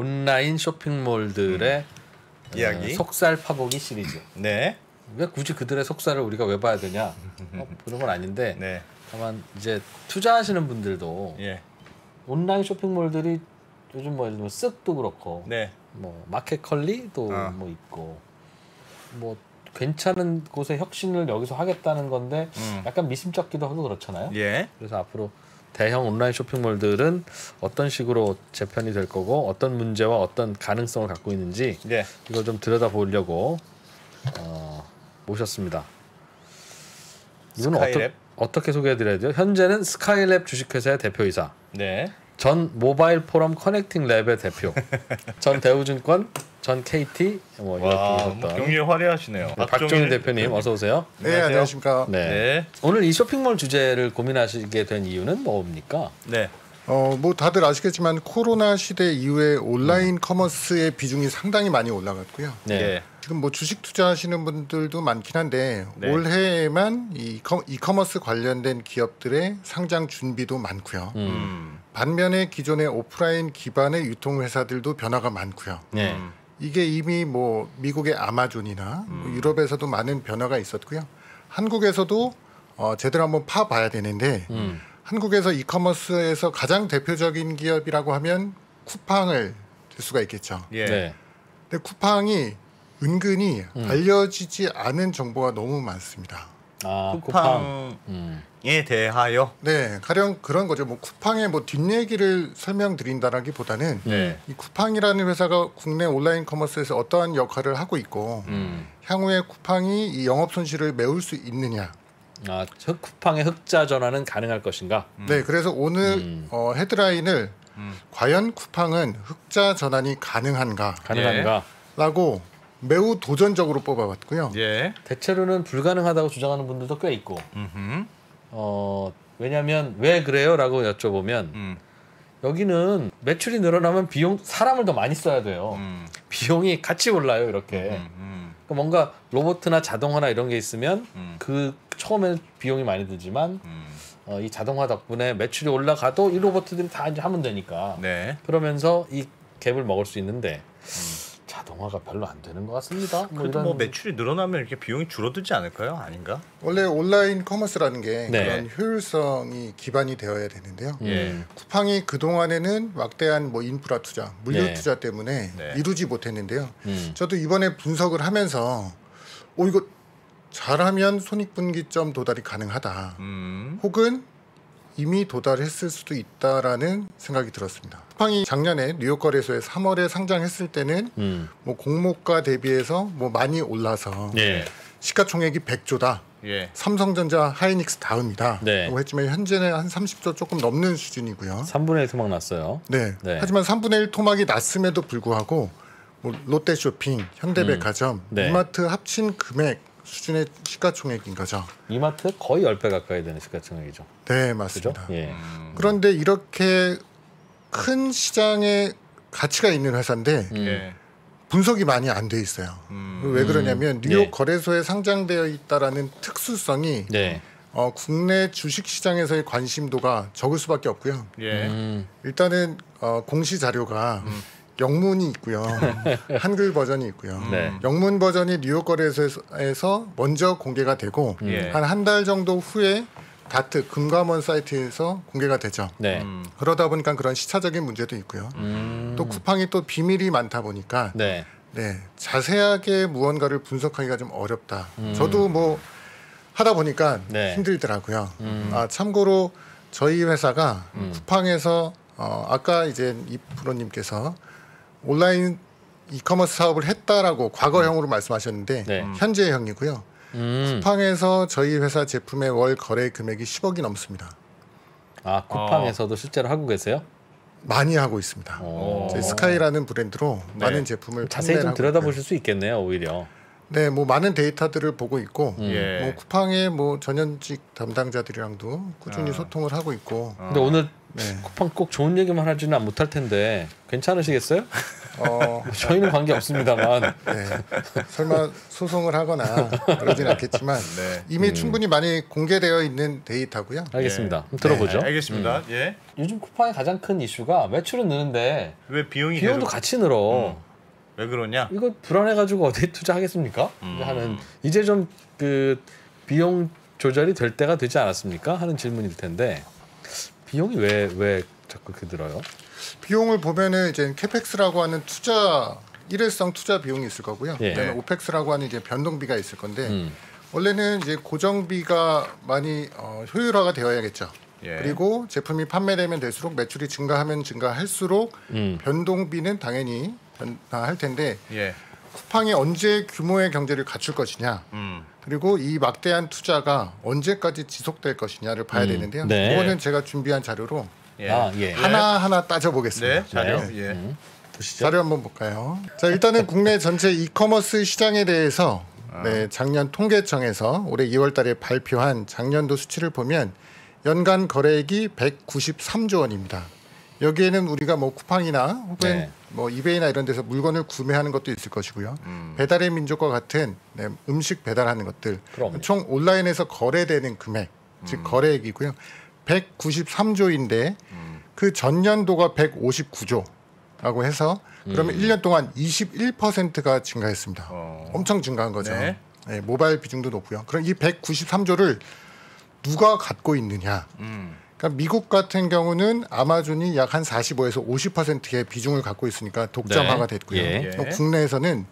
온라인 쇼핑몰들의 이야기. 속살 파보기 시리즈. 네. 왜 굳이 그들의 속살을 우리가 왜 봐야 되냐? 그런 건 아닌데. 네. 다만 이제 투자하시는 분들도 예. 온라인 쇼핑몰들이 요즘 뭐 예를 들면 쓱도 그렇고, 네. 뭐 마켓컬리도 뭐 있고, 뭐 괜찮은 곳에 혁신을 여기서 하겠다는 건데 약간 미심쩍기도 하고 그렇잖아요. 예. 그래서 앞으로 대형 온라인 쇼핑몰들은 어떤 식으로 재편이 될 거고 어떤 문제와 어떤 가능성을 갖고 있는지 예. 이걸 좀 들여다보려고 모셨습니다. 이분은 스카이랩? 어떻게 소개해드려야 돼요? 현재는 스카이랩 주식회사의 대표이사, 네. 전 모바일 포럼 커넥팅 랩의 대표, 전 대우증권, 전 KT 뭐 와, 이렇게 뭐 했던 경력이 화려하시네요. 박종일 대표님 어서 오세요. 네, 안녕하십니까. 네. 네. 오늘 이 쇼핑몰 주제를 고민하시게 된 이유는 뭡니까? 네. 뭐 다들 아시겠지만 코로나 시대 이후에 온라인 커머스의 비중이 상당히 많이 올라갔고요. 네. 예. 지금 뭐 주식 투자하시는 분들도 많긴 한데 네. 올해에만 이 이커머스 관련된 기업들의 상장 준비도 많고요. 반면에 기존의 오프라인 기반의 유통 회사들도 변화가 많고요. 네. 이게 이미 뭐 미국의 아마존이나 뭐 유럽에서도 많은 변화가 있었고요. 한국에서도 제대로 한번 파봐야 되는데 한국에서 이커머스에서 가장 대표적인 기업이라고 하면 쿠팡을 들 수가 있겠죠. 예. 네. 근데 쿠팡이 은근히 알려지지 않은 정보가 너무 많습니다. 아, 쿠팡에 대하여. 네, 가령 그런 거죠. 뭐 쿠팡의 뭐 뒷얘기를 설명드린다라기보다는 네. 이 쿠팡이라는 회사가 국내 온라인 커머스에서 어떠한 역할을 하고 있고 향후에 쿠팡이 이 영업 손실을 메울 수 있느냐. 아, 쿠팡의 흑자 전환은 가능할 것인가? 네, 그래서 오늘 헤드라인을 과연 쿠팡은 흑자 전환이 가능한가? 가능한가? 라고 매우 도전적으로 뽑아봤고요. 예. 대체로는 불가능하다고 주장하는 분들도 꽤 있고. 왜냐하면 왜 그래요?라고 여쭤보면 여기는 매출이 늘어나면 비용 사람을 더 많이 써야 돼요. 비용이 같이 올라요 이렇게. 그러니까 뭔가 로봇이나 자동화나 이런 게 있으면 그 처음에는 비용이 많이 들지만 이 자동화 덕분에 매출이 올라가도 이 로봇들이 다 이제 하면 되니까. 네. 그러면서 이 갭을 먹을 수 있는데 자동화가 별로 안 되는 것 같습니다. 그래도 뭐 매출이 늘어나면 이렇게 비용이 줄어들지 않을까요? 아닌가? 원래 온라인 커머스라는 게 네. 그런 효율성이 기반이 되어야 되는데요. 예. 쿠팡이 그동안에는 막대한 뭐 인프라 투자, 물류 네. 투자 때문에 네. 이루지 못했는데요. 저도 이번에 분석을 하면서 이거 잘하면 손익분기점 도달이 가능하다. 혹은 이미 도달했을 수도 있다라는 생각이 들었습니다. 쿠팡이 작년에 뉴욕 거래소에 3월에 상장했을 때는 뭐 공모가 대비해서 뭐 많이 올라서 예. 시가총액이 100조다. 예. 삼성전자, 하이닉스 다음이다. 네. 라고 했지만 현재는 한 30조 조금 넘는 수준이고요. 3분의 1 토막 났어요. 네. 네. 하지만 3분의 1 토막이 났음에도 불구하고 뭐 롯데쇼핑, 현대백화점, 네. 이마트 합친 금액 수준의 시가총액인 거죠. 이마트 거의 10배 가까이 되는 시가총액이죠. 네, 그죠? 맞습니다. 예. 그런데 이렇게 큰 시장에 가치가 있는 회사인데 예. 분석이 많이 안 돼 있어요. 왜 그러냐면 뉴욕 네. 거래소에 상장되어 있다라는 특수성이 네. 국내 주식 시장에서의 관심도가 적을 수밖에 없고요. 예. 일단은 공시 자료가 영문이 있고요. 한글 버전이 있고요. 네. 영문 버전이 뉴욕 거래소에서 먼저 공개가 되고 예. 한 달 정도 후에 다트 금감원 사이트에서 공개가 되죠. 네. 그러다 보니까 그런 시차적인 문제도 있고요. 또 쿠팡이 또 비밀이 많다 보니까 네. 네, 자세하게 무언가를 분석하기가 좀 어렵다. 저도 뭐 하다 보니까 네. 힘들더라고요. 참고로 저희 회사가 쿠팡에서 아까 이제 이 프로님께서 온라인 이커머스 사업을 했다라고 과거형으로 말씀하셨는데 네. 현재형이고요. 쿠팡에서 저희 회사 제품의 월 거래 금액이 10억이 넘습니다. 아, 쿠팡에서도 실제로 하고 계세요? 많이 하고 있습니다. 저희 스카이라는 브랜드로 네. 많은 제품을 자세히 좀 판매를 하고 들여다보실 수 있겠네요, 오히려. 네, 뭐 많은 데이터들을 보고 있고, 예. 뭐 쿠팡의 뭐 전현직 담당자들이랑도 꾸준히 소통을 하고 있고. 근데 오늘 네. 쿠팡 꼭 좋은 얘기만 하지는 못할 텐데 괜찮으시겠어요? 저희는 관계 없습니다만. 네. 설마 소송을 하거나 그러진 않겠지만 네. 이미 충분히 많이 공개되어 있는 데이터고요. 알겠습니다. 그럼 들어보죠. 알겠습니다. 예. 요즘 쿠팡의 가장 큰 이슈가 매출은 느는데 왜 비용도 계속... 같이 늘어. 왜 그러냐? 이거 불안해가지고 어디 투자하겠습니까? 하는 이제 좀 그 비용 조절이 될 때가 되지 않았습니까? 하는 질문일 텐데 비용이 왜 자꾸 그렇게 들어요? 비용을 보면은 이제 캐펙스라고 하는 투자 일회성 투자 비용이 있을 거고요. 예. 그다음에 오펙스라고 하는 이제 변동비가 있을 건데 원래는 이제 고정비가 많이 효율화가 되어야겠죠. 예. 그리고 제품이 판매되면 될수록 매출이 증가하면 증가할수록 변동비는 당연히 변화할 텐데 예. 쿠팡이 언제 규모의 경제를 갖출 것이냐 그리고 이 막대한 투자가 언제까지 지속될 것이냐를 봐야 되는데요. 네. 이거는 제가 준비한 자료로 예. 예. 하나하나 따져보겠습니다. 네. 자료. 네. 예. 보시죠. 자료 한번 볼까요? 자, 일단은 국내 전체 이커머스 시장에 대해서 네, 작년 통계청에서 올해 2월 달에 발표한 작년도 수치를 보면 연간 거래액이 193조 원입니다. 여기에는 우리가 뭐 쿠팡이나 혹은 네. 뭐 이베이나 이런 데서 물건을 구매하는 것도 있을 것이고요. 배달의 민족과 같은 네, 음식 배달하는 것들 그럼. 총 온라인에서 거래되는 금액 즉 거래액이고요. 193조인데 그 전년도가 159조라고 해서 그러면 1년 동안 21%가 증가했습니다. 엄청 증가한 거죠. 네. 네, 모바일 비중도 높고요. 그럼 이 193조를 누가 갖고 있느냐? 그러니까 미국 같은 경우는 아마존이 약 한 45에서 50%의 비중을 갖고 있으니까 독점화가 네. 됐고요. 예. 또 국내에서는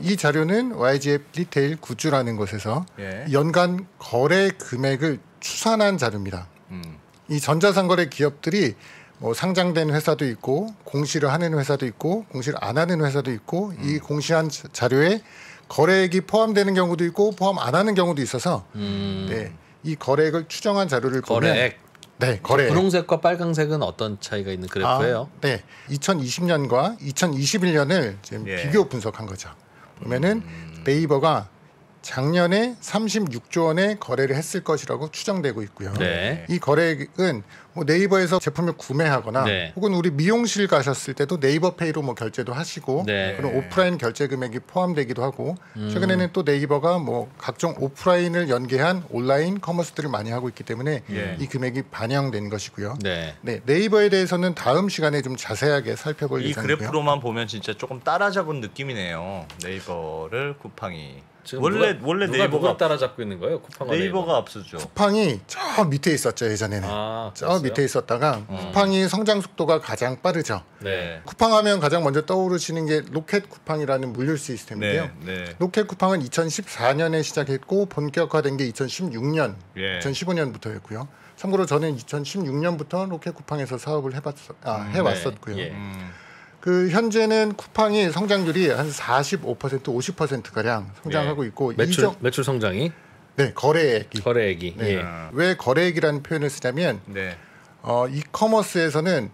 이 자료는 YG의 리테일 굿즈라는 곳에서 예. 연간 거래 금액을 추산한 자료입니다. 이 전자상거래 기업들이 뭐 상장된 회사도 있고 공시를 하는 회사도 있고 공시를 안 하는 회사도 있고 이 공시한 자료에 거래액이 포함되는 경우도 있고 포함 안 하는 경우도 있어서 네, 이 거래액을 추정한 자료를 거래액. 보면 네, 거래액. 분홍색과 빨강색은 어떤 차이가 있는 그래프예요? 네, 2020년과 2021년을 지금 예. 비교 분석한 거죠. 보면은 네이버가 작년에 36조 원의 거래를 했을 것이라고 추정되고 있고요. 네. 이 거래액은 뭐 네이버에서 제품을 구매하거나 네. 혹은 우리 미용실 가셨을 때도 네이버페이로 뭐 결제도 하시고 네. 그런 오프라인 결제 금액이 포함되기도 하고 최근에는 또 네이버가 뭐 각종 오프라인을 연계한 온라인 커머스들을 많이 하고 있기 때문에 예. 이 금액이 반영된 것이고요. 네. 네, 네이버에 대해서는 다음 시간에 좀 자세하게 살펴볼 이 예정이고요. 그래프로만 보면 진짜 조금 따라잡은 느낌이네요. 네이버를 쿠팡이. 지금 원래 누가 네이버가 따라잡고 있는 거예요? 쿠팡과 네이버가 앞서죠. 쿠팡이 저 밑에 있었죠 예전에는. 저 그랬어요? 밑에 있었다가 쿠팡이 성장 속도가 가장 빠르죠. 네. 쿠팡하면 가장 먼저 떠오르시는 게 로켓 쿠팡이라는 물류 시스템인데요. 네. 로켓 쿠팡은 2014년에 시작했고 본격화된 게 2016년, 예. 2015년부터였고요. 참고로 저는 2016년부터 로켓 쿠팡에서 사업을 해왔었고요. 네. 예. 그 현재는 쿠팡이 성장률이 한 45%, 50% 가량 성장하고 있고 매출 성장이 네, 거래액이. 예. 왜 거래액이라는 표현을 쓰냐면 네. 이커머스에서는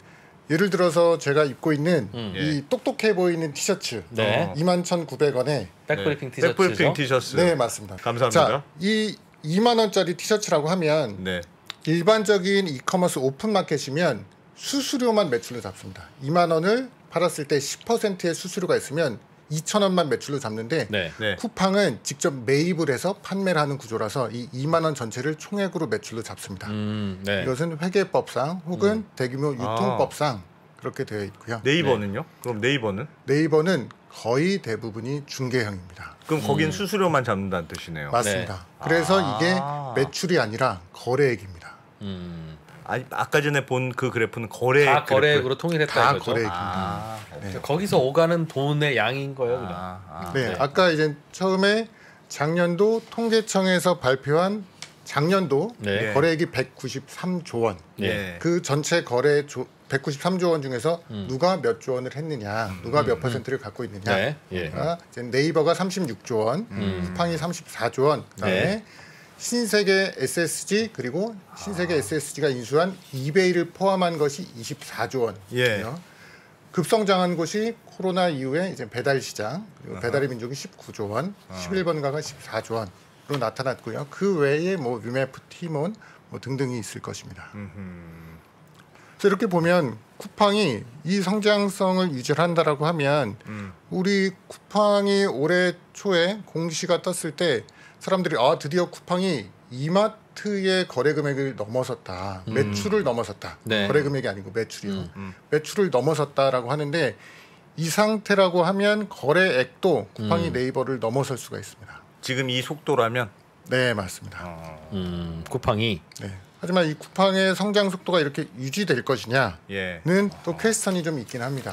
예를 들어서 제가 입고 있는 예. 이 똑똑해 보이는 티셔츠 네. 21,900원에 백브리핑 티셔츠죠. 백브리핑 티셔츠. 네, 맞습니다. 감사합니다. 자, 이 2만 원짜리 티셔츠라고 하면 네. 일반적인 이커머스 오픈 마켓이면 수수료만 매출로 잡습니다. 2만 원을 팔았을 때 10%의 수수료가 있으면 2,000원만 매출로 잡는데 네. 네. 쿠팡은 직접 매입을 해서 판매를 하는 구조라서 이 2만 원 전체를 총액으로 매출로 잡습니다. 네. 이것은 회계법상 혹은 대규모 유통법상 그렇게 되어 있고요. 네이버는요? 그럼 네이버는 거의 대부분이 중개형입니다. 그럼 거긴 수수료만 잡는다는 뜻이네요. 맞습니다. 그래서 이게 매출이 아니라 거래액입니다. 아니, 아까 전에 본 그 그래프는 거래액 다 거래액으로 통일했다는 다 거죠. 거래액입니다. 네. 거기서 오가는 돈의 양인 거예요, 그냥. 네, 아까 이제 처음에 작년도 통계청에서 발표한 작년도 네. 거래액이 193조 원. 예. 그 전체 거래 193조 원 중에서 누가 몇 조 원을 했느냐, 누가 몇 퍼센트를 갖고 있느냐. 네. 예. 이제 네이버가 36조 원, 쿠팡이 34조 원. 그다음에 네. 신세계 SSG 그리고 신세계 SSG가 인수한 이베이를 포함한 것이 24조 원이고요. 예. 급성장한 곳이 코로나 이후에 이제 배달 시장, 그리고 배달의 민족이 19조 원, 11번가가 14조 원으로 나타났고요. 그 외에 뭐 유메프, 티몬 뭐 등등이 있을 것입니다. 그래서 이렇게 보면 쿠팡이 이 성장성을 유지한다라고 하면 우리 쿠팡이 올해 초에 공시가 떴을 때 사람들이 드디어 쿠팡이 이마트의 거래 금액을 넘어섰다. 매출을 넘어섰다. 네. 거래 금액이 아니고 매출이요. 매출을 넘어섰다라고 하는데 이 상태라고 하면 거래액도 쿠팡이 네이버를 넘어설 수가 있습니다. 지금 이 속도라면? 네, 맞습니다. 쿠팡이. 네. 하지만 이 쿠팡의 성장 속도가 이렇게 유지될 것이냐는 또 퀘스천이 좀 있긴 합니다.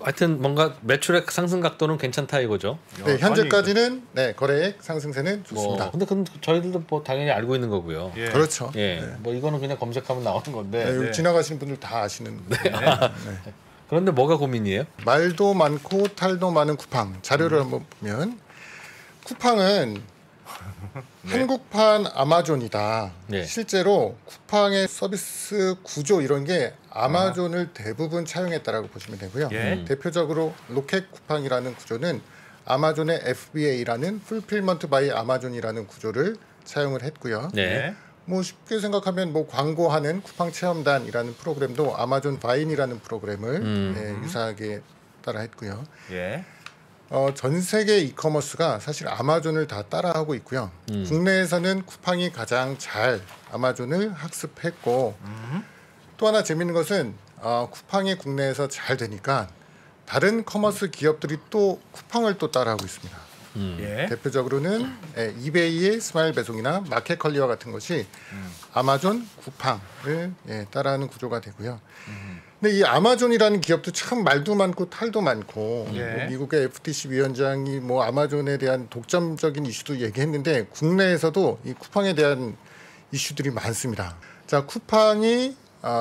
하여튼 뭔가 매출의 상승 각도는 괜찮다 이거죠. 네, 현재까지는 네, 거래액 상승세는 좋습니다. 근데 저희들도 뭐 당연히 알고 있는 거고요. 그렇죠. 예, 네. 뭐 이거는 그냥 검색하면 나오는 건데. 네, 지나가시는 분들 다 아시는. 네. 그런데 뭐가 고민이에요? 말도 많고 탈도 많은 쿠팡 자료를 한번 보면 쿠팡은 한국판 아마존이다. 네. 실제로 쿠팡의 서비스 구조 이런 게 아마존을 대부분 차용했다라고 보시면 되고요. 대표적으로 로켓 쿠팡이라는 구조는 아마존의 FBA라는 풀필먼트 바이 아마존이라는 구조를 차용을 했고요. 네. 뭐 쉽게 생각하면 뭐 광고하는 쿠팡 체험단이라는 프로그램도 아마존 바인이라는 프로그램을 유사하게 따라했고요. 전 세계 이커머스가 사실 아마존을 다 따라하고 있고요. 국내에서는 쿠팡이 가장 잘 아마존을 학습했고 또 하나 재밌는 것은 쿠팡이 국내에서 잘 되니까 다른 커머스 기업들이 또 쿠팡을 또 따라하고 있습니다. 대표적으로는 이베이의 스마일 배송이나 마켓컬리와 같은 것이 아마존, 쿠팡을 따라하는 구조가 되고요. 근데 이 아마존이라는 기업도 참 말도 많고 탈도 많고 뭐 미국의 FTC 위원장이 뭐 아마존에 대한 독점적인 이슈도 얘기했는데 국내에서도 이 쿠팡에 대한 이슈들이 많습니다. 자, 쿠팡이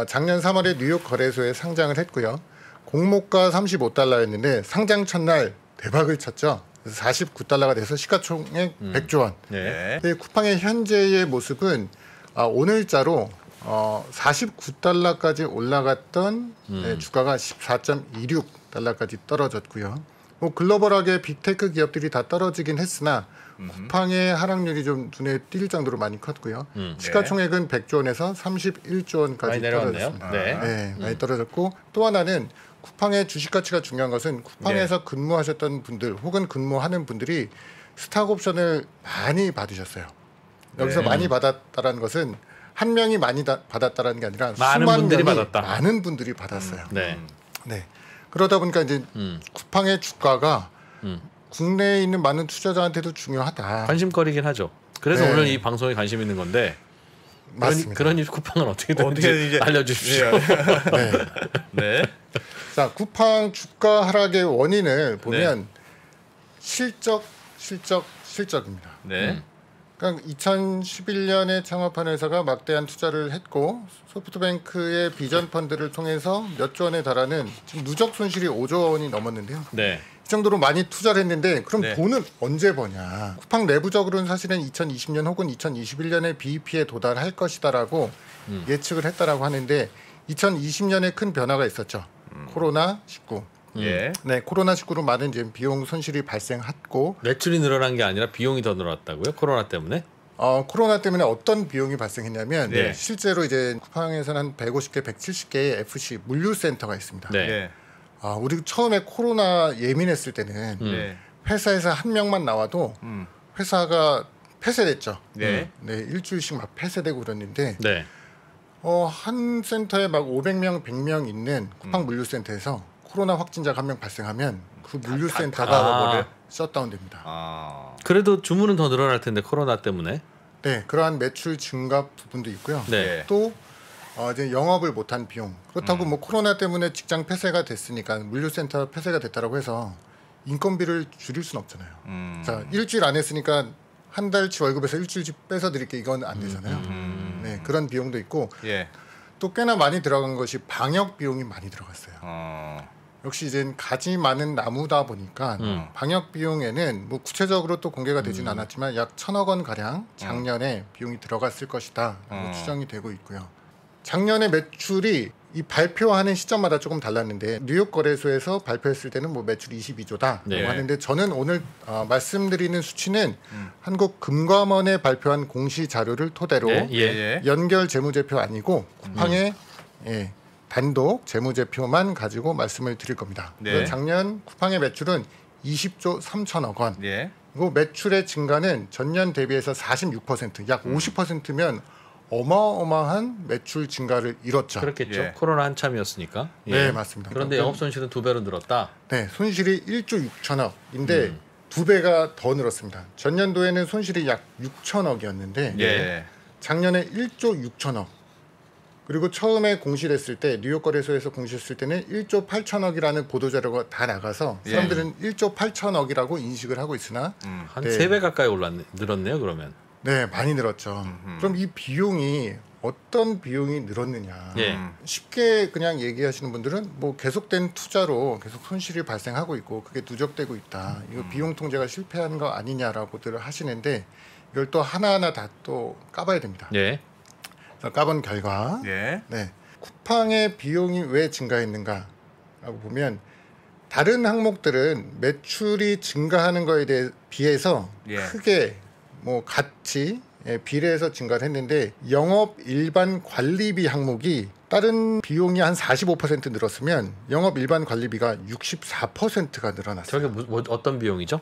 작년 3월에 뉴욕 거래소에 상장을 했고요. 공모가 $35였는데 상장 첫날 대박을 쳤죠. 그래서 $49가 돼서 시가총액 100조 원. 근데 쿠팡의 현재의 모습은 오늘자로 $49까지 올라갔던 주가가 $14.26까지 떨어졌고요. 뭐 글로벌하게 빅테크 기업들이 다 떨어지긴 했으나 쿠팡의 하락률이 좀 눈에 띌 정도로 많이 컸고요. 시가총액은 100조 원에서 31조 원까지 떨어졌습니다. 많이 떨어졌고 또 하나는 쿠팡의 주식 가치가 중요한 것은 쿠팡에서 근무하셨던 분들 혹은 근무하는 분들이 스탁 옵션을 많이 받으셨어요. 여기서 많이 받았다라는 것은 한 명이 많이 받았다라는 게 아니라 많은 수만 분들이 명이 받았다. 많은 분들이 받았어요. 네. 그러다 보니까 이제 쿠팡의 주가가 국내에 있는 많은 투자자한테도 중요하다. 관심거리긴 하죠. 그래서 오늘 이 방송에 관심 있는 건데. 맞습니다. 그러니 쿠팡은 어떻게 되는지 알려주십시오. 자, 쿠팡 주가 하락의 원인을 보면 실적입니다. 그러니까 2011년에 창업한 회사가 막대한 투자를 했고 소프트뱅크의 비전 펀드를 통해서 몇 조 원에 달하는 지금 누적 손실이 5조 원이 넘었는데요. 이 정도로 많이 투자를 했는데 그럼 돈은 언제 버냐? 쿠팡 내부적으로는 사실은 2020년 혹은 2021년에 BEP에 도달할 것이다라고 예측을 했다라고 하는데 2020년에 큰 변화가 있었죠. 코로나19. 코로나19로 많은 이제 비용 손실이 발생했고 매출이 늘어난 게 아니라 비용이 더 늘었다고요? 코로나 때문에? 코로나 때문에 어떤 비용이 발생했냐면 실제로 이제 쿠팡에서는 한 150개, 170개의 FC 물류센터가 있습니다. 우리 처음에 코로나 예민했을 때는 회사에서 한 명만 나와도 회사가 폐쇄됐죠. 일주일씩 막 폐쇄되고 그랬는데 한 센터에 막 500명, 100명 있는 쿠팡 물류센터에서 코로나 확진자가 한 명 발생하면 그 물류센터가 셧다운됩니다. 그래도 주문은 더 늘어날 텐데 코로나 때문에. 그러한 매출 증가 부분도 있고요. 또 이제 영업을 못한 비용. 그렇다고 뭐 코로나 때문에 직장 폐쇄가 됐으니까 물류센터 폐쇄가 됐다라고 해서 인건비를 줄일 수는 없잖아요. 자, 일주일 안 했으니까 한 달치 월급에서 일주일치 뺏어 드릴게 이건 안 되잖아요. 그런 비용도 있고 또 꽤나 많이 들어간 것이 방역 비용이 많이 들어갔어요. 역시 이제 가지 많은 나무다 보니까 방역 비용에는 뭐 구체적으로 또 공개가 되지는 않았지만 약 1,000억 원 가량 작년에 비용이 들어갔을 것이다 추정이 되고 있고요. 작년에 매출이 이 발표하는 시점마다 조금 달랐는데 뉴욕 거래소에서 발표했을 때는 뭐 매출 22조다라고 네. 하는데 저는 오늘 말씀드리는 수치는 한국금감원에 발표한 공시 자료를 토대로 연결 재무제표 아니고 쿠팡의 단독 재무제표만 가지고 말씀을 드릴 겁니다. 네. 작년 쿠팡의 매출은 20조 3천억 원. 예. 그리고 매출의 증가는 전년 대비해서 46%, 약 50%면 어마어마한 매출 증가를 이뤘죠. 그렇겠죠. 예. 코로나 한참이었으니까. 네, 맞습니다. 그런데 영업 손실은 2배로 늘었다. 네, 손실이 1조 6천억인데 2배가 더 늘었습니다. 전년도에는 손실이 약 6천억이었는데 예. 작년에 1조 6천억. 그리고 처음에 공시했을 때 뉴욕 거래소에서 공시했을 때는 1조 8천억이라는 보도 자료가 다 나가서 사람들은 1조 8천억이라고 인식을 하고 있으나 한 3배 가까이 늘었네요, 그러면. 네, 많이 늘었죠. 그럼 이 비용이 어떤 비용이 늘었느냐. 쉽게 그냥 얘기하시는 분들은 뭐 계속된 투자로 계속 손실이 발생하고 있고 그게 누적되고 있다. 이거 비용 통제가 실패한 거 아니냐라고들 하시는데 이걸 또 하나하나 다 또 까봐야 됩니다. 예. 그래서 까본 결과 예. 네, 쿠팡의 비용이 왜 증가했는가라고 보면 다른 항목들은 매출이 증가하는 거에 비해서 크게 뭐 같이 비례해서 증가를 했는데 영업 일반 관리비 항목이 다른 비용이 한 45% 늘었으면 영업 일반 관리비가 64%가 늘어났어요. 저게 어떤 비용이죠?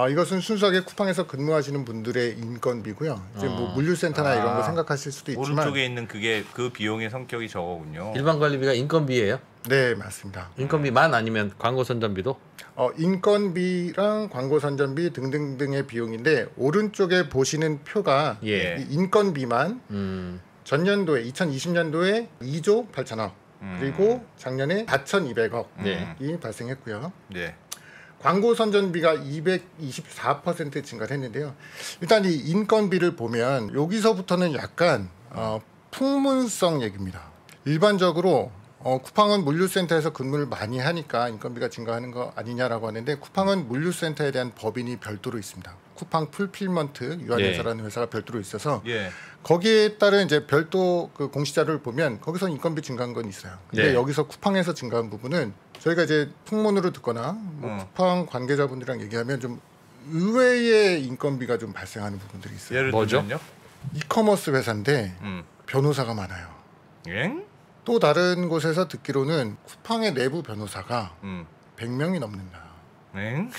이것은 순수하게 쿠팡에서 근무하시는 분들의 인건비고요. 이제 뭐 물류센터나 이런 거 생각하실 수도 있지만 오른쪽에 있는 그게 그 비용의 성격이 저거군요. 일반 관리비가 인건비예요? 네, 맞습니다. 인건비만 아니면 광고 선전비도? 인건비랑 광고 선전비 등등등의 비용인데 오른쪽에 보시는 표가 이 인건비만 전년도에 2020년도에 2조 8천억 그리고 작년에 4,200억이 발생했고요. 네. 광고 선전비가 224% 증가를 했는데요. 일단 이 인건비를 보면 여기서부터는 약간 풍문성 얘기입니다. 일반적으로 쿠팡은 물류센터에서 근무를 많이 하니까 인건비가 증가하는 거 아니냐라고 하는데 쿠팡은 물류센터에 대한 법인이 별도로 있습니다. 쿠팡 풀필먼트 유한회사라는 회사가 별도로 있어서 거기에 따른 이제 별도 그 공시자료를 보면 거기서 인건비 증가한 건 있어요. 근데 여기서 쿠팡에서 증가한 부분은 저희가 이제 풍문으로 듣거나 뭐 쿠팡 관계자분들이랑 얘기하면 좀 의외의 인건비가 좀 발생하는 부분들이 있어요. 예를 들면요? 이커머스 회사인데 변호사가 많아요. 또 다른 곳에서 듣기로는 쿠팡의 내부 변호사가 100명이 넘는다. 네.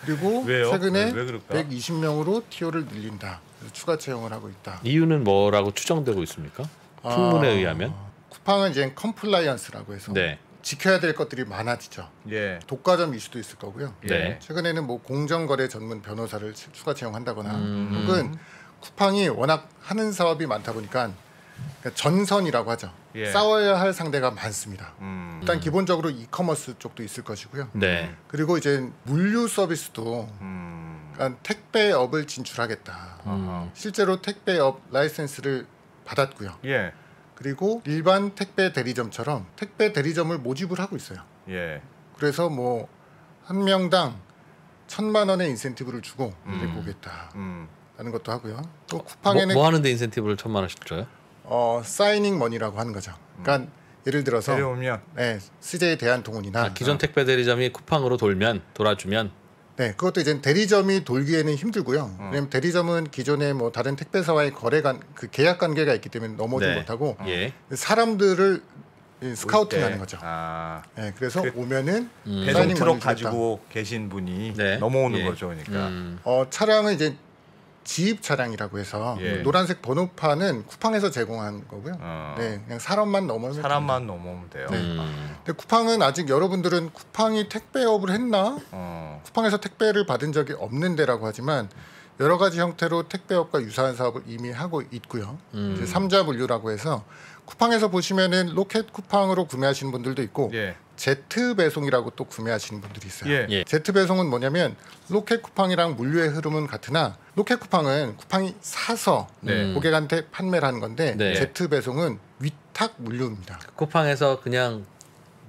그리고 왜요? 최근에 왜 그럴까? 120명으로 TO를 늘린다. 그래서 추가 채용을 하고 있다. 이유는 뭐라고 추정되고 있습니까? 풍문에 의하면? 쿠팡은 이제 컴플라이언스라고 해서 지켜야 될 것들이 많아지죠. 독과점 이슈도 있을 거고요. 최근에는 뭐 공정거래 전문 변호사를 추가 채용한다거나 혹은 쿠팡이 워낙 하는 사업이 많다 보니까 그러니까 전선이라고 하죠. 싸워야 할 상대가 많습니다. 일단 기본적으로 이커머스 쪽도 있을 것이고요. 그리고 이제 물류 서비스도 그러니까 택배업을 진출하겠다. 실제로 택배업 라이센스를 받았고요. 그리고 일반 택배 대리점처럼 택배 대리점을 모집을 하고 있어요. 그래서 뭐 한 명당 1,000만 원의 인센티브를 주고 내보겠다라는 것도 하고요. 또 쿠팡에는 뭐 하는데 인센티브를 1,000만 원씩 줘요? 사이닝 머니라고 하는 거죠. 그러니까 예를 들어서 CJ 대한통운이나 기존 택배 대리점이 쿠팡으로 돌아주면 그것도 이제 대리점이 돌기에는 힘들고요. 왜냐면 대리점은 기존에 뭐 다른 택배사와의 그 계약 관계가 있기 때문에 넘어오지 못하고 사람들을 스카우팅하는 거죠. 그래서 오면은 배송 트럭 가지고 계신 분이 넘어오는 거죠, 그러니까. 차량은 이제 지입 차량이라고 해서 노란색 번호판은 쿠팡에서 제공한 거고요. 그냥 사람만 넘으면 돼요. 근데 쿠팡은 아직 여러분들은 쿠팡이 택배업을 했나? 쿠팡에서 택배를 받은 적이 없는데라고 하지만 여러 가지 형태로 택배업과 유사한 사업을 이미 하고 있고요. 이제 3자 분류라고 해서 쿠팡에서 보시면은 로켓 쿠팡으로 구매하시는 분들도 있고 제트 배송이라고 또 구매하시는 분들이 있어요. 제트 배송은 뭐냐면 로켓 쿠팡이랑 물류의 흐름은 같으나 로켓 쿠팡은 쿠팡이 사서 고객한테 판매를 하는 건데 제트 배송은 위탁 물류입니다. 쿠팡에서 그냥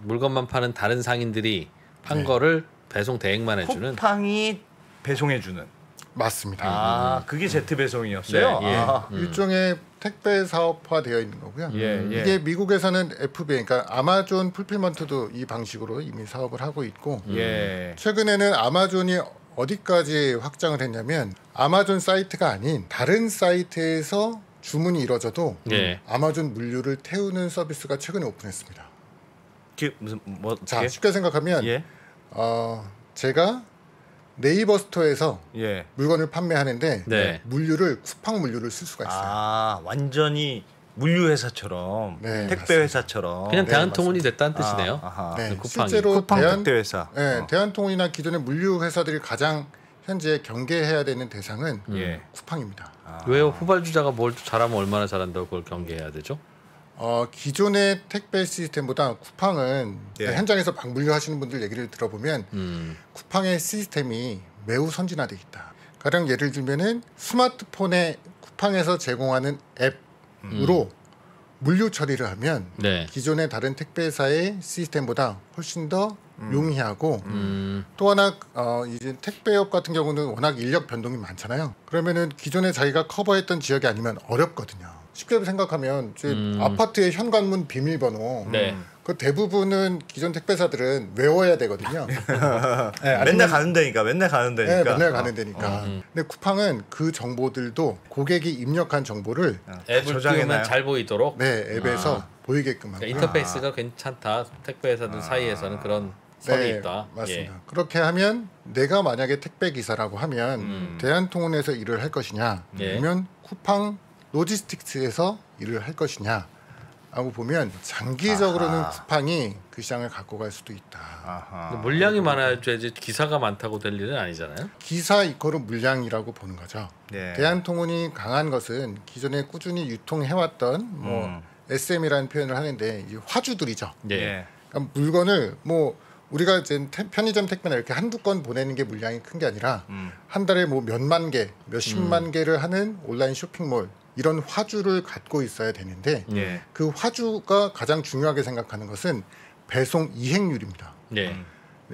물건만 파는 다른 상인들이 판 거를 배송 대행만 해주는. 쿠팡이 배송해주는. 맞습니다. 아, 그게 제트 배송이었어요? 네, 예. 아. 일종의 택배 사업화 되어 있는 거고요. 예. 이게 미국에서는 FBA, 그러니까 아마존 풀필먼트도 이 방식으로 이미 사업을 하고 있고 예. 최근에는 아마존이 어디까지 확장을 했냐면 아마존 사이트가 아닌 다른 사이트에서 주문이 이루어져도 예. 아마존 물류를 태우는 서비스가 최근에 오픈했습니다. 그 무슨 뭐 자, 어떻게? 쉽게 생각하면 예. 제가 네이버 스토어에서 예. 물건을 판매하는데 네. 물류를 쿠팡 물류를 쓸 수가 있어요. 아, 완전히 물류 회사처럼 네, 택배 맞습니다. 회사처럼 그냥 네, 대한통운이 됐다는 뜻이네요. 아하. 네, 쿠팡이. 실제로 쿠팡 택배 회사. 대한통운이나 기존의 물류 회사들이 가장 현재 경계해야 되는 대상은 예. 쿠팡입니다. 왜요? 후발주자가 뭘 잘하면 얼마나 잘한다고 그걸 경계해야 되죠? 기존의 택배 시스템보다 쿠팡은 예. 현장에서 막 물류하시는 분들 얘기를 들어보면 쿠팡의 시스템이 매우 선진화되어 있다. 가령 예를 들면은 스마트폰에 쿠팡에서 제공하는 앱으로 물류 처리를 하면 네. 기존의 다른 택배사의 시스템보다 훨씬 더 용이하고 또 하나 이제 택배업 같은 경우는 워낙 인력 변동이 많잖아요. 그러면은 기존에 자기가 커버했던 지역이 아니면 어렵거든요. 쉽게 생각하면 이제 아파트의 현관문 비밀번호 네. 그 대부분은 기존 택배사들은 외워야 되거든요. 네, 맨날 가는 데니까. 네, 맨날 가는 데니까. 근데 쿠팡은 그 정보들도 고객이 입력한 정보를 앱을 저장해놔요. 띄우면 잘 보이도록 네, 앱에서 보이게끔 합니다. 그러니까 인터페이스가 괜찮다. 택배 회사들 사이에서는 그런 선이 있다. 맞습니다. 예. 그렇게 하면 내가 만약에 택배 기사라고 하면 대한통운에서 일을 할 것이냐, 예. 아니면 쿠팡 로지스틱스에서 일을 할 것이냐 하고 보면 장기적으로는 쿠팡이 그 시장을 갖고 갈 수도 있다. 아하. 근데 물량이 많아야지 기사가 많다고 될 일은 아니잖아요. 기사 이코르 물량이라고 보는 거죠. 네. 대한통운이 강한 것은 기존에 꾸준히 유통해왔던 뭐 SM이라는 표현을 하는데 이 화주들이죠. 예. 그러니까 물건을 뭐 우리가 이제 편의점 택배나 이렇게 한두 건 보내는 게 물량이 큰 게 아니라 한 달에 뭐 몇만 개, 몇십만 개를 하는 온라인 쇼핑몰 이런 화주를 갖고 있어야 되는데 예. 그 화주가 가장 중요하게 생각하는 것은 배송 이행률입니다. 예.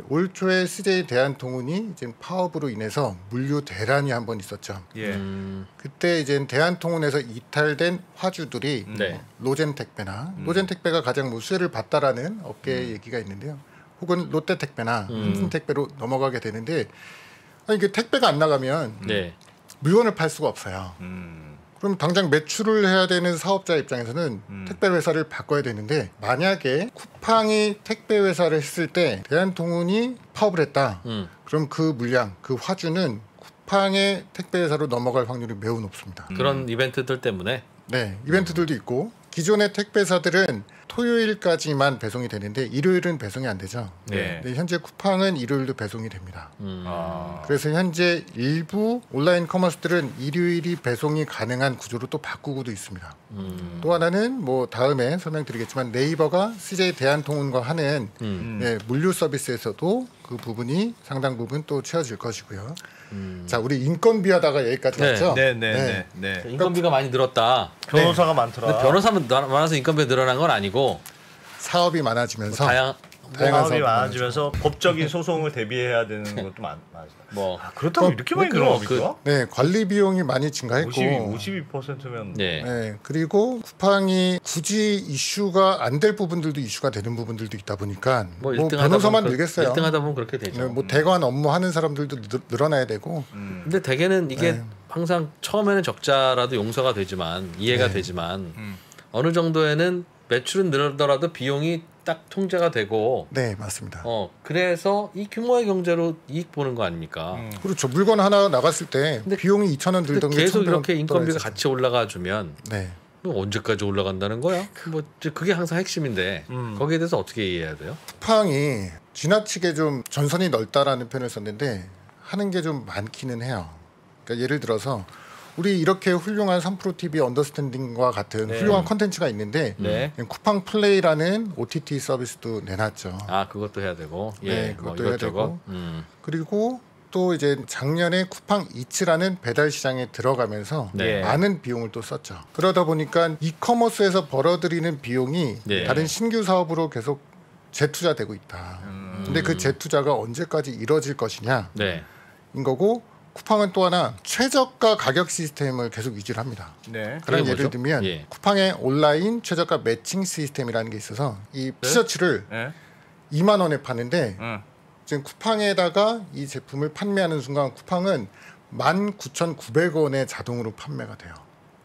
올 초에 CJ 대한통운이 이제 파업으로 인해서 물류 대란이 한번 있었죠. 예. 그때 이제 대한통운에서 이탈된 화주들이 네. 로젠택배나 로젠택배가 가장 뭐 수혜를 봤다라는 업계 얘기가 있는데요. 혹은 롯데택배나 한진택배로 넘어가게 되는데 이게 택배가 안 나가면 네. 물건을 팔 수가 없어요. 그럼 당장 매출을 해야 되는 사업자 입장에서는 택배 회사를 바꿔야 되는데 만약에 쿠팡이 택배 회사를 했을 때 대한통운이 파업을 했다. 그럼 그 물량, 그 화주는 쿠팡의 택배 회사로 넘어갈 확률이 매우 높습니다. 그런 이벤트들 때문에 네, 이벤트들도 있고 기존의 택배사들은 토요일까지만 배송이 되는데 일요일은 배송이 안 되죠. 네. 근데 현재 쿠팡은 일요일도 배송이 됩니다. 아. 그래서 현재 일부 온라인 커머스들은 일요일이 배송이 가능한 구조로 또 바꾸고도 있습니다. 또 하나는 뭐 다음에 설명드리겠지만 네이버가 CJ 대한통운과 하는 네, 물류 서비스에서도 그 부분이 상당 부분 또 채워질 것이고요. 자, 우리 인건비하다가 여기까지 네. 왔죠. 네. 인건비가 많이 늘었다. 변호사가 많더라. 근데 변호사만 많아서 인건비가 늘어난 건 아니고 사업이 많아지면서 다양한 사업이 사업이 많아지면서 법적인 소송을 대비해야 되는 것도 많아요. 뭐 그렇다고 이렇게 많이 늘어납니까? 네, 관리 비용이 많이 증가했고 52%면 네. 네, 그리고 쿠팡이 굳이 이슈가 안 될 부분들도 이슈가 되는 부분들도 있다 보니까 뭐 뭐 1등 변호사만 늘겠어요. 1등 하다 보면 그렇게 되죠. 네, 뭐 대관 업무 하는 사람들도 늘어나야 되고 근데 대개는 이게 항상 처음에는 적자라도 용서가 되지만 이해가 되지만 어느 정도에는 매출은 늘더라도 비용이 딱 통제가 되고 네, 맞습니다. 그래서 이 규모의 경제로 이익 보는 거 아닙니까? 그렇죠. 물건 하나 나갔을 때 근데 비용이 2,000원 들던 게 계속 1,100원 이렇게 인건비가 떨어지죠. 같이 올라가 주면 네. 언제까지 올라간다는 거야? 뭐 이제 그게 항상 핵심인데 거기에 대해서 어떻게 이해해야 돼요? 쿠팡이 지나치게 좀 전선이 넓다라는 표현을 썼는데 하는 게 좀 많기는 해요. 그러니까 예를 들어서 우리 이렇게 훌륭한 3프로TV 언더스탠딩과 같은 훌륭한 콘텐츠가 있는데 네. 쿠팡 플레이라는 OTT 서비스도 내놨죠. 아 그것도 해야 되고 네, 뭐 그것도 해야 이것저것. 그리고 또 이제 작년에 쿠팡 이츠라는 배달 시장에 들어가면서 네. 많은 비용을 또 썼죠. 그러다 보니까 이커머스에서 벌어들이는 비용이 네. 다른 신규 사업으로 계속 재투자되고 있다. 근데 그 재투자가 언제까지 이뤄질 것이냐 네. 인 거고 쿠팡은 또 하나 최저가 가격 시스템을 계속 유지를 합니다. 네. 그런 그게 예를 뭐죠? 들면 예. 쿠팡의 온라인 최저가 매칭 시스템이라는 게 있어서 이 티셔츠를 네. 2만 원에 파는데 지금 쿠팡에다가 이 제품을 판매하는 순간 쿠팡은 19,900원에 자동으로 판매가 돼요.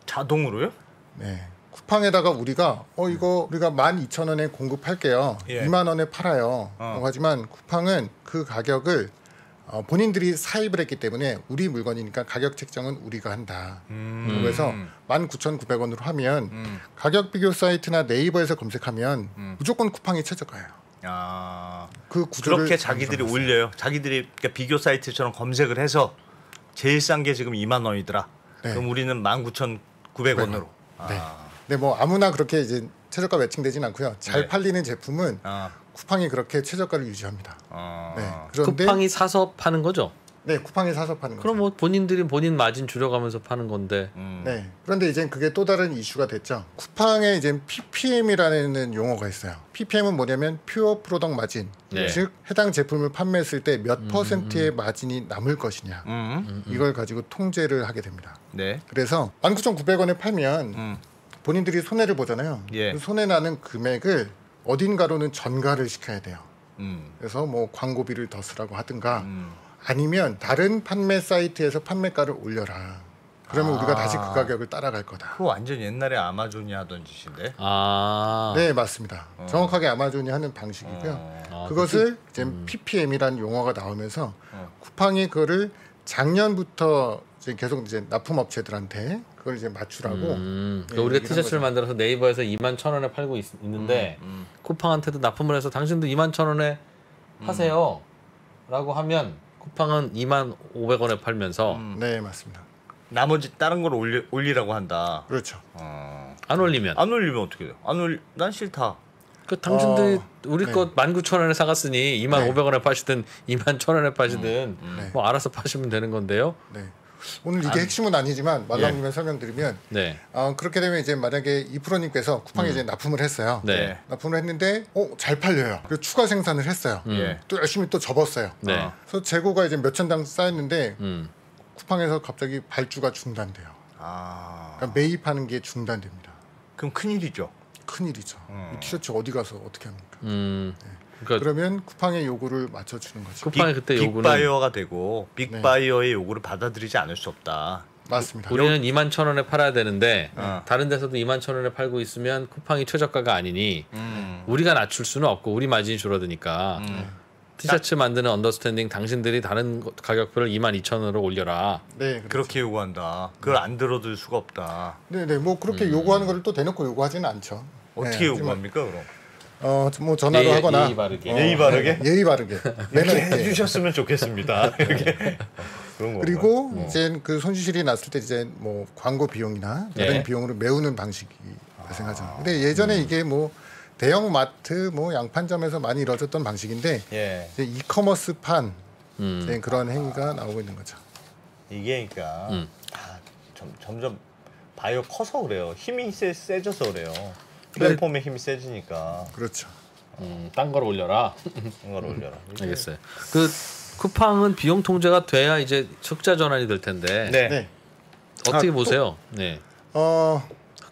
자동으로요? 네. 쿠팡에다가 우리가 이거 우리가 12,000원에 공급할게요. 예. 2만 원에 팔아요. 하지만 쿠팡은 그 가격을 본인들이 사입을 했기 때문에 우리 물건이니까 가격 책정은 우리가 한다. 그래서 19,900원으로 하면 가격 비교 사이트나 네이버에서 검색하면 무조건 쿠팡이 최저가예요. 아, 그 구조를 그렇게 자기들이 완성했어요. 올려요. 자기들이 그러니까 비교 사이트처럼 검색을 해서 제일 싼 게 지금 2만 원이더라. 네. 그럼 우리는 19,900원으로. 네. 근데 뭐 아무나 그렇게 이제 최저가 매칭되진 않고요. 잘 네. 팔리는 제품은 쿠팡이 그렇게 최저가를 유지합니다. 네. 그런데 쿠팡이 사서 파는 거죠? 네, 쿠팡이 사서 파는 거죠. 그럼 뭐 본인들이 본인 마진 줄여가면서 파는 건데. 네. 그런데 이제 그게 또 다른 이슈가 됐죠. 쿠팡에 이제 PPM이라는 용어가 있어요. PPM은 뭐냐면 퓨어 프로덕트 마진. 네. 즉 해당 제품을 판매했을 때 몇 퍼센트의 마진이 남을 것이냐. 이걸 가지고 통제를 하게 됩니다. 네. 그래서 19,900원에 팔면 본인들이 손해를 보잖아요. 예. 그 손해 나는 금액을 어딘가로는 전가를 시켜야 돼요. 그래서 뭐 광고비를 더 쓰라고 하든가 아니면 다른 판매 사이트에서 판매가를 올려라. 그러면 우리가 다시 그 가격을 따라갈 거다. 그거 완전 옛날에 아마존이 하던 짓인데. 네, 맞습니다. 정확하게 아마존이 하는 방식이고요. 그것을 이제 PPM이라는 용어가 나오면서 쿠팡이 그거를 작년부터 이제 계속 이제 납품업체들한테 그걸 이제 맞추라고. 그러니까 우리가 티셔츠를 만들어서 네이버에서 21,000원에 팔고 있는데 쿠팡한테도 납품을 해서 당신도 21,000원에 하세요라고 하면 쿠팡은 25,500원에 팔면서 네, 맞습니다. 나머지 다른 걸 올리라고 한다. 그렇죠. 안 올리면 안 올리면 어떻게 돼요? 난 싫다. 그 당신들이 우리 거 19,000원에 사갔으니 25,500원에 파시든 21,000원에 파시든 뭐 알아서 파시면 되는 건데요. 네. 오늘 이게 핵심은 아니지만 말랑님의 설명드리면 네. 그렇게 되면 이제 만약에 이프로님께서 쿠팡에 이제 납품을 했어요. 네. 납품을 했는데 잘 팔려요. 그래서 추가 생산을 했어요. 또 열심히 또 접었어요. 네. 그래서 재고가 이제 몇천 장 쌓였는데 쿠팡에서 갑자기 발주가 중단돼요. 그러니까 매입하는 게 중단됩니다. 그럼 큰일이죠. 큰일이죠. 이 티셔츠 어디 가서 어떻게 합니까? 그러니까 그러면 쿠팡의 요구를 맞춰주는 거죠. 쿠팡이 그때 요구는 빅바이어가 되고 빅바이어의 요구를 받아들이지 않을 수 없다. 맞습니다. 우리는 21,000원에 팔아야 되는데 다른 데서도 21,000원에 팔고 있으면 쿠팡이 최저가가 아니니 우리가 낮출 수는 없고 우리 마진이 줄어드니까 티셔츠 만드는 언더스탠딩 당신들이 다른 가격표를 22,000원으로 올려라. 네, 그렇죠. 그렇게 요구한다. 그걸 안 들어줄 수가 없다. 네, 뭐 그렇게 요구하는 걸 또 대놓고 요구하지는 않죠. 어떻게 요구합니까 그럼? 뭐 전화로 하거나 예의 바르게. 예의 바르게? 예의 바르게 매너 있게 해주셨으면 좋겠습니다. 이렇게 그런 거. 그리고 이제 그 손실이 났을 때 이제 뭐 광고 비용이나 다른 네. 비용으로 메우는 방식이 발생하죠. 근데 예전에 이게 뭐 대형 마트 뭐 양판점에서 많이 이루어졌던 방식인데 이제 이커머스판 이제 그런 행위가 나오고 있는 거죠. 이게 그러니까 점점 바이오 커서 그래요. 힘이 세져서 그래요. 플랫폼의 힘이 세지니까. 그렇죠. 딴 걸 올려라. 이걸 올려라. 알겠어요. 그 쿠팡은 비용 통제가 돼야 이제 적자 전환이 될 텐데 네. 어떻게 보세요? 네.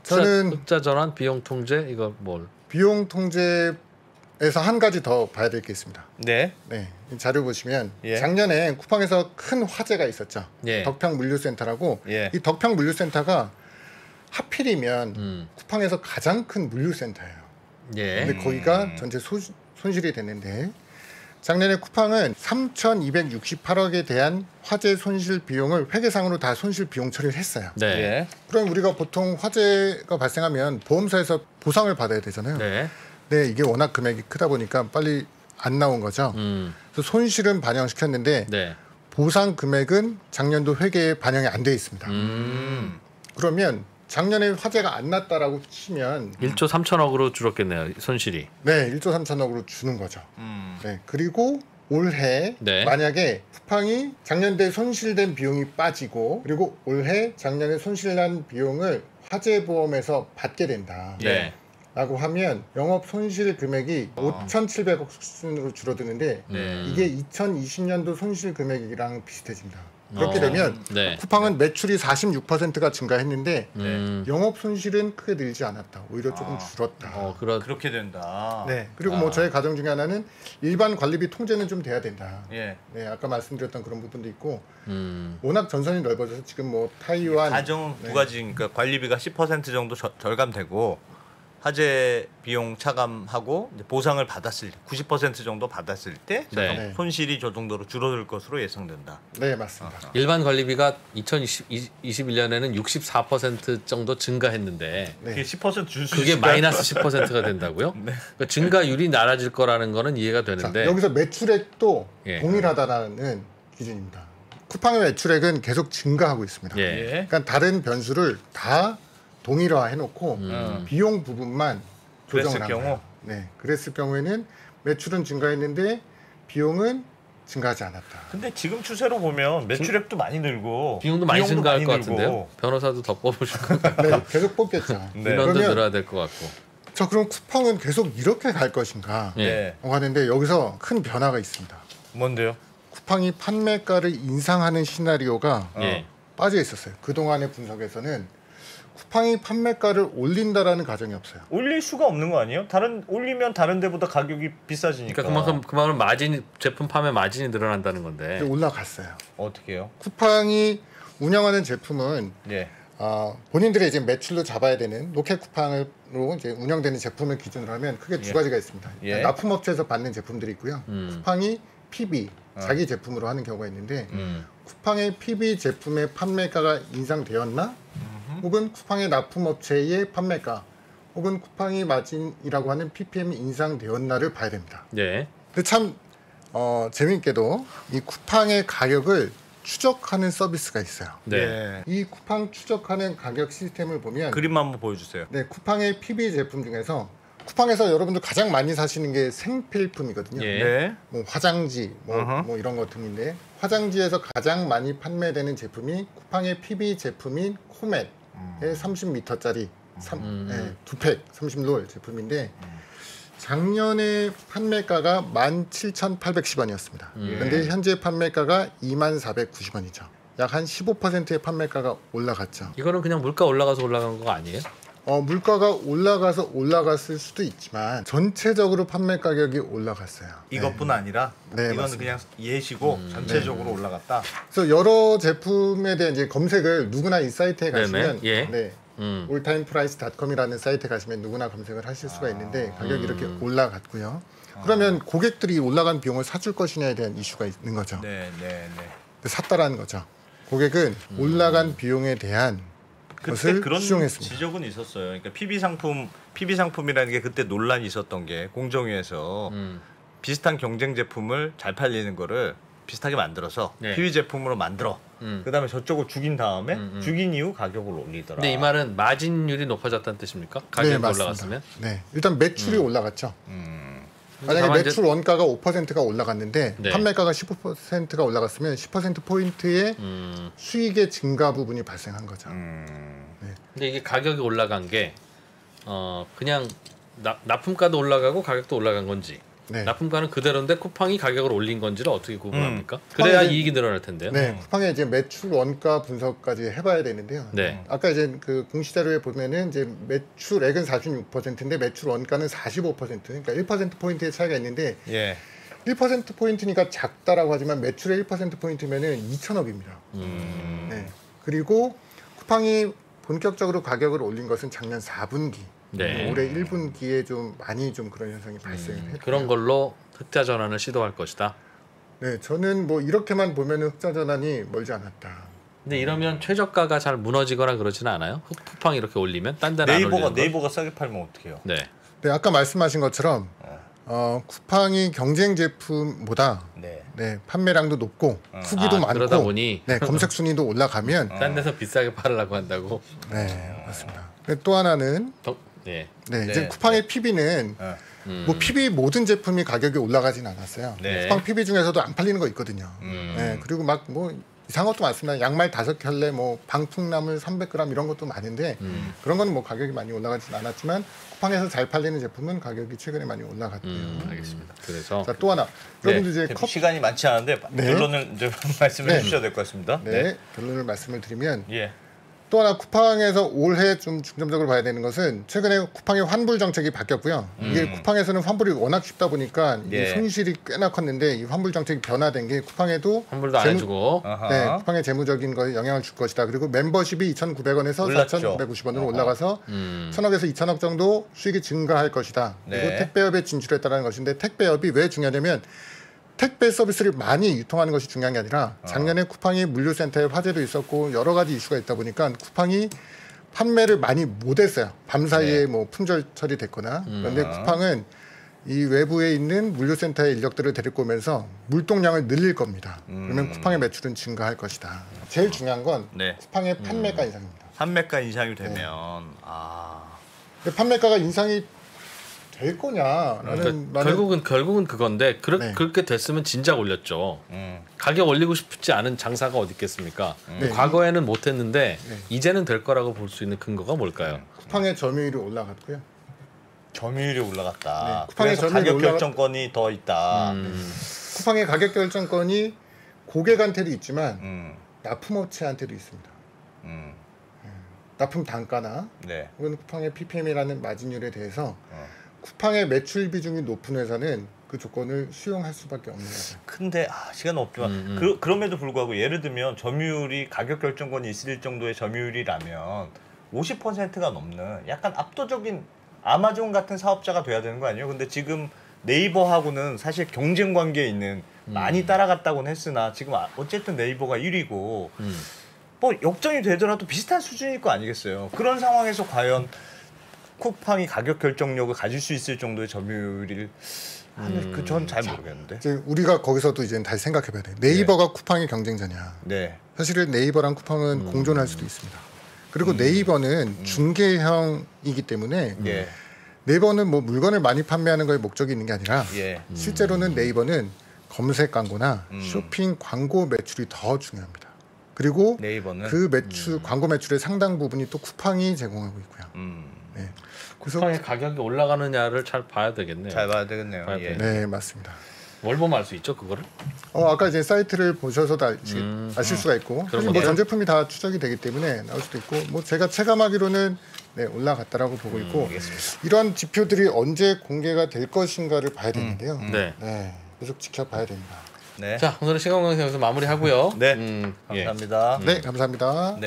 저는 흑자 전환, 비용 통제 이거 뭘? 비용 통제에서 한 가지 더 봐야 될 게 있습니다. 네. 네, 이 자료 보시면 예. 작년에 쿠팡에서 큰 화제가 있었죠. 예. 덕평 물류센터라고. 예. 이 덕평 물류센터가 하필이면 쿠팡에서 가장 큰 물류센터예요. 예. 근데 거기가 전체 손실이 됐는데 작년에 쿠팡은 3,268억에 대한 화재 손실 비용을 회계상으로 다 손실 비용 처리를 했어요. 네. 예. 그럼 우리가 보통 화재가 발생하면 보험사에서 보상을 받아야 되잖아요. 네. 네, 이게 워낙 금액이 크다 보니까 빨리 안 나온 거죠. 그래서 손실은 반영시켰는데 네. 보상 금액은 작년도 회계에 반영이 안 돼 있습니다. 그러면 작년에 화재가 안 났다라고 치면 1조 3천억으로 줄었겠네요. 손실이. 네, 1조 3천억으로 주는 거죠. 네, 그리고 올해 네. 만약에 쿠팡이 작년도에 손실된 비용이 빠지고 그리고 올해 작년에 손실난 비용을 화재보험에서 받게 된다. 네. 라고 하면 영업 손실 금액이 5,700억 수준으로 줄어드는데 이게 2020년도 손실 금액이랑 비슷해집니다. 그렇게 되면 네. 쿠팡은 매출이 46%가 증가했는데 네. 영업 손실은 크게 늘지 않았다. 오히려 조금 줄었다. 그렇게 된다. 네. 그리고 뭐 저의 가정 중에 하나는 일반 관리비 통제는 좀 돼야 된다. 예. 네, 아까 말씀드렸던 그런 부분도 있고 워낙 전선이 넓어져서 지금 뭐 타이완 가정은 두 가지, 그러니까 관리비가 10% 정도 절감되고 화재 비용 차감하고 이제 보상을 받았을 때 90% 정도 받았을 때 네. 손실이 저 정도로 줄어들 것으로 예상된다. 네, 맞습니다. 일반 관리비가 2021년에는 64% 정도 증가했는데 네. 그게 10% 그게 마이너스 10%가 된다고요? 네. 그러니까 증가율이 낮아질 거라는 거는 이해가 되는데 자, 여기서 매출액도 예. 동일하다라는 기준입니다. 쿠팡의 매출액은 계속 증가하고 있습니다. 예. 그러니까 다른 변수를 다 동일화해놓고 비용 부분만 조정을 그랬을 한 경우? 거예요. 네, 그랬을 경우에는 매출은 증가했는데 비용은 증가하지 않았다. 근데 지금 추세로 보면 매출액도 많이 늘고 비용도 많이 증가할 것 늘고. 같은데요. 변호사도 더 뽑으실 것 같고 네, 계속 뽑겠죠. 네. 인원도 그러면 늘어야 될 것 같고. 자, 그럼 쿠팡은 계속 이렇게 갈 것인가? 예. 하는데 여기서 큰 변화가 있습니다. 뭔데요? 쿠팡이 판매가를 인상하는 시나리오가 예. 빠져 있었어요. 그동안의 분석에서는 쿠팡이 판매가를 올린다라는 가정이 없어요. 올릴 수가 없는 거 아니에요? 올리면 다른 데보다 가격이 비싸지니까. 그러니까 그만큼 마진 제품 판매 마진이 늘어난다는 건데. 근데 올라갔어요. 어떻게 해요? 쿠팡이 운영하는 제품은 예. 본인들의 이제 매출로 잡아야 되는 로켓 쿠팡으로 이제 운영되는 제품을 기준으로 하면 크게 두 가지가 있습니다. 예. 납품업체에서 받는 제품들이 있고요. 쿠팡이 PB 자기 제품으로 하는 경우가 있는데 쿠팡의 PB 제품의 판매가가 인상되었나? 혹은 쿠팡의 납품업체의 판매가 혹은 쿠팡이 마진이라고 하는 PPM이 인상되었나를 봐야 됩니다. 네. 근데 참 재미있게도 이 쿠팡의 가격을 추적하는 서비스가 있어요. 네. 예. 이 쿠팡 추적하는 가격 시스템을 보면 그림 한번 보여주세요. 네, 쿠팡의 PB 제품 중에서 쿠팡에서 여러분들 가장 많이 사시는 게 생필품이거든요. 예. 네. 뭐 화장지, 뭐 이런 것 등인데 화장지에서 가장 많이 판매되는 제품이 쿠팡의 PB 제품인 코멧의 30m짜리 두 팩 30롤 제품인데 작년에 판매가가 17,810원이었습니다. 그런데 현재 판매가가 24,990원이죠. 약 한 15%의 판매가가 올라갔죠. 이거는 그냥 물가 올라가서 올라간 거 아니에요? 물가가 올라갔을 수도 있지만 전체적으로 판매 가격이 올라갔어요. 이것뿐 아니라 네, 이건 맞습니다. 그냥 예시고 전체적으로 올라갔다. 그래서 여러 제품에 대한 이제 검색을 누구나 이 사이트에 네네. 가시면 예. 네. 올타임프라이스.com이라는 사이트에 가시면 누구나 검색을 하실 수가 있는데 가격이 이렇게 올라갔고요. 그러면 고객들이 올라간 비용을 사줄 것이냐에 대한 이슈가 있는 거죠. 네. 근데 샀다라는 거죠. 고객은 올라간 비용에 대한 그때 것을 그런 수용했습니다. 지적은 있었어요. 그러니까 PB 상품이라는 게 그때 논란이 있었던 게 공정위에서 비슷한 경쟁 제품을 잘 팔리는 거를 비슷하게 만들어서 네. PB 제품으로 만들어. 그다음에 저쪽을 죽인 다음에 죽인 이후 가격을 올리더라. 근데 이 말은 마진율이 높아졌다는 뜻입니까? 가격이 맞습니다. 올라갔으면? 네, 일단 매출이 올라갔죠. 만약에 다만 매출 원가가 5%가 올라갔는데 네. 판매가가 15%가 올라갔으면 10% 포인트의 수익의 증가 부분이 발생한 거죠. 근데 이게 가격이 올라간 게 그냥 납품가도 올라가고 가격도 올라간 건지 네. 납품가는 그대로인데 쿠팡이 가격을 올린 건지를 어떻게 구분합니까? 그래야 쿠팡이- 이익이 늘어날 텐데요. 네, 쿠팡의 이제 매출 원가 분석까지 해봐야 되는데요. 네. 아까 이제 그 공시자료에 보면은 이제 매출액은 46%인데 매출 원가는 45%, 그러니까 1% 포인트의 차이가 있는데 예. 1% 포인트니까 작다라고 하지만 매출의 1% 포인트면은 2천억입니다. 네. 그리고 쿠팡이 본격적으로 가격을 올린 것은 작년 4분기. 네. 올해 1분기에 좀 많이 좀 그런 현상이 발생했고 그런 걸로 흑자 전환을 시도할 것이다. 네, 저는 뭐 이렇게만 보면은 흑자 전환이 멀지 않았다. 근데 이러면 최저가가 잘 무너지거나 그러지는 않아요? 쿠팡 이렇게 올리면 딴 데는 안 올리는 거? 네이버가 싸게 팔면 어떡해요? 네. 네, 아까 말씀하신 것처럼 쿠팡이 경쟁 제품보다 네. 판매량도 높고 후기도 많고 그러다 보니 네, 검색 순위도 올라가면 딴 데서 비싸게 팔으려고 한다고. 네, 맞습니다. 또 하나는 네. 이제 쿠팡의 PB는 뭐 PB 모든 제품이 가격이 올라가진 않았어요. 네. 쿠팡 PB 중에서도 안 팔리는 거 있거든요. 네, 그리고 막 뭐 이상한 것도 많습니다. 양말 5켤레, 뭐 방풍나물 300g 이런 것도 많은데 그런 거는 뭐 가격이 많이 올라가진 않았지만 쿠팡에서 잘 팔리는 제품은 가격이 최근에 많이 올라갔대요. 알겠습니다. 그래서 자, 또 하나. 여러분들 이제 시간이 많지 않은데 결론을 이제 말씀을 해주셔야 될 것 같습니다. 네, 결론을 말씀을 드리면 예. 또 하나 쿠팡에서 올해 좀 중점적으로 봐야 되는 것은 최근에 쿠팡의 환불 정책이 바뀌었고요. 이게 쿠팡에서는 환불이 워낙 쉽다 보니까 이 손실이 꽤나 컸는데 이 환불 정책이 변화된 게 쿠팡에도 환불도 안 해주고 네, 쿠팡의 재무적인 거에 영향을 줄 것이다. 그리고 멤버십이 2,900원에서 4,990원으로 올라가서 1,000억에서 2,000억 정도 수익이 증가할 것이다. 그리고 택배업에 진출했다는 것인데 택배업이 왜 중요하냐면 택배 서비스를 많이 유통하는 것이 중요한 게 아니라 작년에 쿠팡이 물류센터에 화재도 있었고 여러 가지 이슈가 있다 보니까 쿠팡이 판매를 많이 못했어요. 밤 사이에 뭐 품절 처리됐거나. 그런데 쿠팡은 이 외부에 있는 물류센터의 인력들을 데리고 오면서 물동량을 늘릴 겁니다. 그러면 쿠팡의 매출은 증가할 것이다. 제일 중요한 건 쿠팡의 판매가 인상입니다. 판매가 인상이 되면 근데 판매가가 인상이 될 거냐라는 결국은 그건데 그렇게 됐으면 진작 올렸죠. 가격 올리고 싶지 않은 장사가 어디 있겠습니까? 과거에는 못했는데 이제는 될 거라고 볼 수 있는 근거가 뭘까요? 쿠팡의 점유율이 올라갔고요. 점유율이 올라갔다. 쿠팡의 그래서 가격 결정권이 더 있다. 쿠팡의 가격 결정권이 고객한테도 있지만 납품업체한테도 있습니다. 납품 단가나 혹은 쿠팡의 PPM이라는 마진율에 대해서 쿠팡의 매출 비중이 높은 회사는 그 조건을 수용할 수밖에 없는 거죠. 근데 시간 없지만 그럼에도 불구하고 예를 들면 점유율이 가격 결정권이 있을 정도의 점유율이라면 50%가 넘는 약간 압도적인 아마존 같은 사업자가 돼야 되는 거 아니에요? 근데 지금 네이버하고는 사실 경쟁 관계에 있는 많이 따라갔다고는 했으나 지금 어쨌든 네이버가 1위고 뭐 역전이 되더라도 비슷한 수준일 거 아니겠어요? 그런 상황에서 과연 쿠팡이 가격 결정력을 가질 수 있을 정도의 점유율을 전 잘 모르겠는데. 이제 우리가 거기서도 이제 다시 생각해봐야 돼. 네이버가 쿠팡의 경쟁자냐? 사실은 네이버랑 쿠팡은 공존할 수도 있습니다. 그리고 네이버는 중개형이기 때문에 네이버는 뭐 물건을 많이 판매하는 거에 목적이 있는 게 아니라 실제로는 네이버는 검색 광고나 쇼핑 광고 매출이 더 중요합니다. 그리고 네이버는 그 매출 광고 매출의 상당 부분이 또 쿠팡이 제공하고 있고요. 쿠팡의 가격이 올라가느냐를 잘 봐야 되겠네요. 잘 봐야 되겠네요. 네, 맞습니다. 뭘 보면 알 수 있죠, 그거를? 아까 이제 사이트를 보셔서도 아실 수가 있고, 사실 뭐 전 제품이 다 추적이 되기 때문에 나올 수도 있고, 뭐 제가 체감하기로는 올라갔다라고 보고 있고, 이러한 지표들이 언제 공개가 될 것인가를 봐야 되는데요. 계속 지켜봐야 됩니다. 자, 오늘은 시간 강사 여기서 마무리하고요. 감사합니다. 감사합니다.